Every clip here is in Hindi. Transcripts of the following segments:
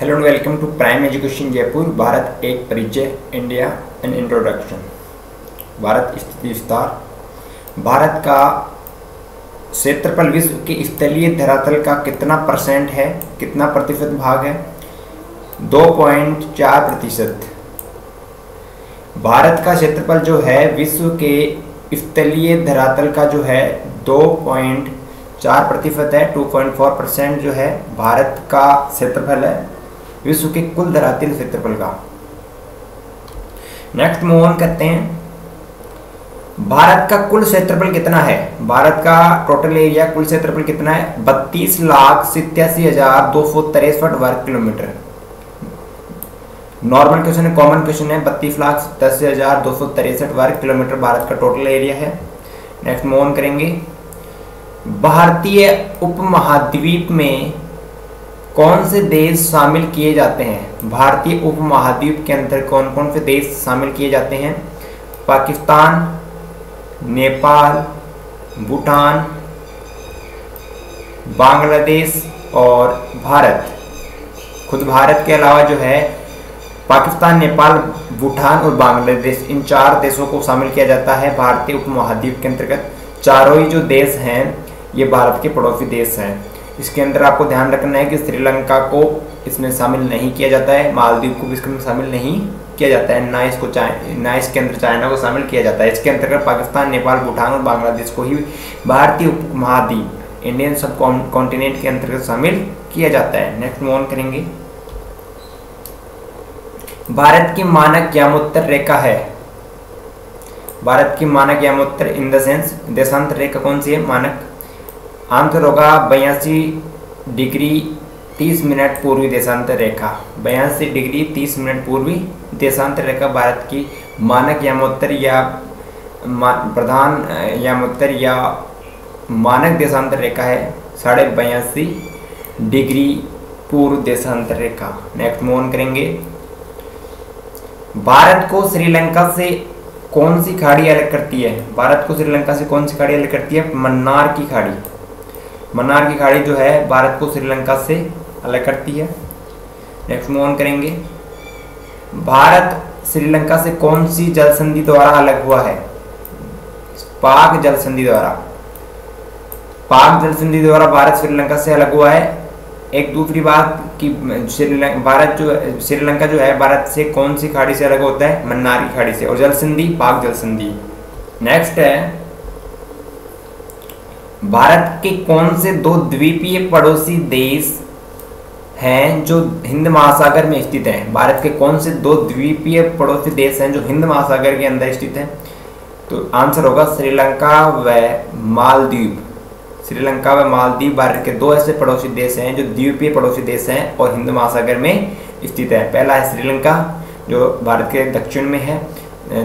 Hello and welcome to prime education Jaipur. Bharat एक परिचय, इंडिया एन इंट्रोडक्शन। भारत स्थिति विस्तार। भारत का क्षेत्रफल विश्व के स्थलीय धरातल का कितना परसेंट है, कितना प्रतिशत भाग है? 2.4%। भारत का क्षेत्रफल जो है विश्व के स्थलीय धरातल का जो है 2.4% है। 2.4% जो है भारत का क्षेत्रफल है विश्व के कुल धरातल क्षेत्रफल का। नेक्स्ट मूव ऑन करते हैं। भारत का कुल क्षेत्रफल कितना है? भारत का टोटल एरिया कुल क्षेत्रफल कितना है? 32,87,263 वर्ग किलोमीटर। नॉर्मल क्वेश्चन है, कॉमन क्वेश्चन है। 32,87,263 वर्ग किलोमीटर भारत का टोटल एरिया है। नेक्स्ट मूव ऑन करेंगे। भारतीय उपमहाद्वीप में कौन से देश शामिल किए जाते हैं? भारतीय उपमहाद्वीप के अंदर कौन कौन से देश शामिल किए जाते हैं? पाकिस्तान, नेपाल, भूटान, बांग्लादेश और भारत। खुद भारत के अलावा जो है पाकिस्तान, नेपाल, भूटान और बांग्लादेश, इन 4 देशों को शामिल किया जाता है भारतीय उपमहाद्वीप के अंतर्गत। चारों ही जो देश हैं ये भारत के पड़ोसी देश हैं। इसके अंदर आपको ध्यान रखना है कि श्रीलंका को इसमें शामिल नहीं किया जाता है, मालदीव को भी इसमें शामिल नहीं किया जाता है, ना इसके अंदर चाइना को शामिल किया जाता है। इसके अंतर्गत पाकिस्तान, नेपाल, भूटान और बांग्लादेश को ही भारतीय उपमहाद्वीप, इंडियन सब कॉन्टिनेंट के अंतर्गत शामिल किया जाता है। नेक्स्ट मूव ऑन करेंगे। भारत की मानक यामोत्तर रेखा है। भारत की मानक यामोत्तर इन द सेंस देशांतर रेखा कौन सी है? मानक आंसर होगा 82 डिग्री 30 मिनट पूर्वी देशांतर रेखा। 82 डिग्री 30 मिनट पूर्वी देशांतर रेखा भारत की मानक यामोत्तर या प्रधान यामोत्तर या मानक देशांतर रेखा है। 82.5 डिग्री पूर्व देशांतर रेखा। नेक्स्ट मूव ऑन करेंगे। भारत को श्रीलंका से कौन सी खाड़ी अलग करती है? भारत को श्रीलंका से कौन सी खाड़ी अलग करती है? मन्नार की खाड़ी। मन्नार की खाड़ी जो है भारत को श्रीलंका से अलग करती है। नेक्स्ट मूव ऑन करेंगे। भारत श्रीलंका से कौन सी जल संधि द्वारा अलग हुआ है? पाक जल संधि द्वारा। पाक जल संधि द्वारा भारत श्रीलंका से अलग हुआ है। एक दूसरी बात कि श्रीलंका जो है भारत से कौन सी खाड़ी से अलग होता है? मन्नार की खाड़ी से। और जल संधि पाक जल संधि। नेक्स्ट है भारत के कौन से 2 द्वीपीय पड़ोसी देश हैं जो हिंद महासागर में स्थित हैं? भारत के कौन से 2 द्वीपीय पड़ोसी देश हैं जो हिंद महासागर के अंदर स्थित हैं? तो आंसर होगा श्रीलंका व मालदीव। श्रीलंका व मालदीव भारत के 2 ऐसे पड़ोसी देश हैं जो द्वीपीय पड़ोसी देश हैं और हिंद महासागर में स्थित है। पहला है श्रीलंका जो भारत के दक्षिण में है,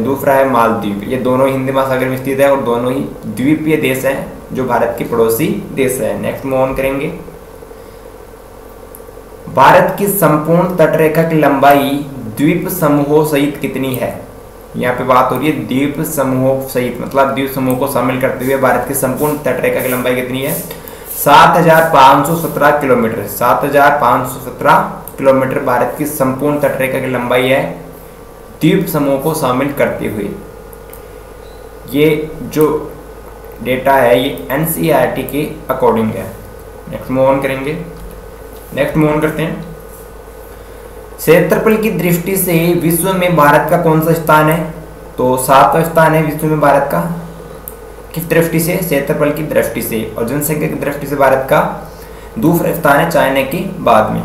दूसरा है मालदीव। ये दोनों हिंद महासागर में स्थित है और दोनों ही द्वीपीय देश हैं जो भारत के पड़ोसी देश है। नेक्स्ट मूव ऑन करेंगे। भारत की संपूर्ण तटरेखा की लंबाई द्वीप समूहों सहित कितनी है? यहाँ पे बात हो रही है द्वीप समूहों सहित, मतलब द्वीप समूह को शामिल करते हुए भारत की संपूर्ण तटरेखा की लंबाई कितनी है? 7,517 किलोमीटर। 7,517 किलोमीटर भारत की संपूर्ण तटरेखा की लंबाई है द्वीप समूह को शामिल करते हुए। ये जो डेटा है ये NCERT के अकॉर्डिंग है। नेक्स्ट मूव ऑन करेंगे। नेक्स्ट मूव ऑन करते हैं। क्षेत्रफल की दृष्टि से विश्व में भारत का कौन सा स्थान है? तो 7वां स्थान है विश्व में भारत का। किस दृष्टि से? क्षेत्रफल की दृष्टि से। और जनसंख्या की दृष्टि से भारत का दूसरा स्थान है चाइना के बाद में।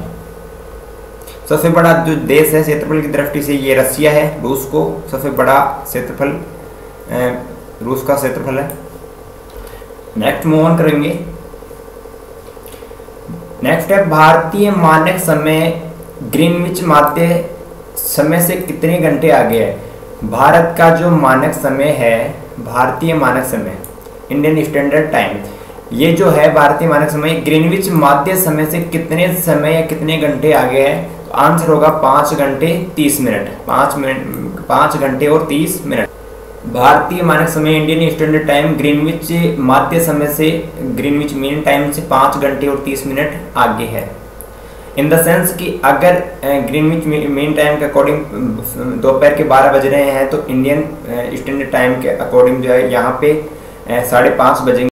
सबसे बड़ा जो देश है क्षेत्रफल की दृष्टि से ये रसिया है। रूस को सबसे बड़ा क्षेत्रफल रूस का क्षेत्रफल है। नेक्स्ट मूव ऑन करेंगे। नेक्स्ट है भारतीय मानक समय ग्रीनविच माध्य समय से कितने घंटे आगे है? भारत का जो मानक समय है, भारतीय मानक समय, इंडियन स्टैंडर्ड टाइम, ये जो है भारतीय मानक समय ग्रीनविच माध्य समय से कितने समय या कितने घंटे आगे है? तो आंसर होगा 5 घंटे 30 मिनट। 5 घंटे और 30 मिनट। भारतीय मानक समय इंडियन स्टैंडर्ड टाइम ग्रीनविच माध्य समय से, ग्रीनविच मीन टाइम से 5 घंटे और 30 मिनट आगे है। इन द सेंस कि अगर ग्रीनविच मीन टाइम के अकॉर्डिंग दोपहर के 12 बज रहे हैं तो इंडियन स्टैंडर्ड टाइम के अकॉर्डिंग जो है यहाँ पे 5:30 बजेंगे।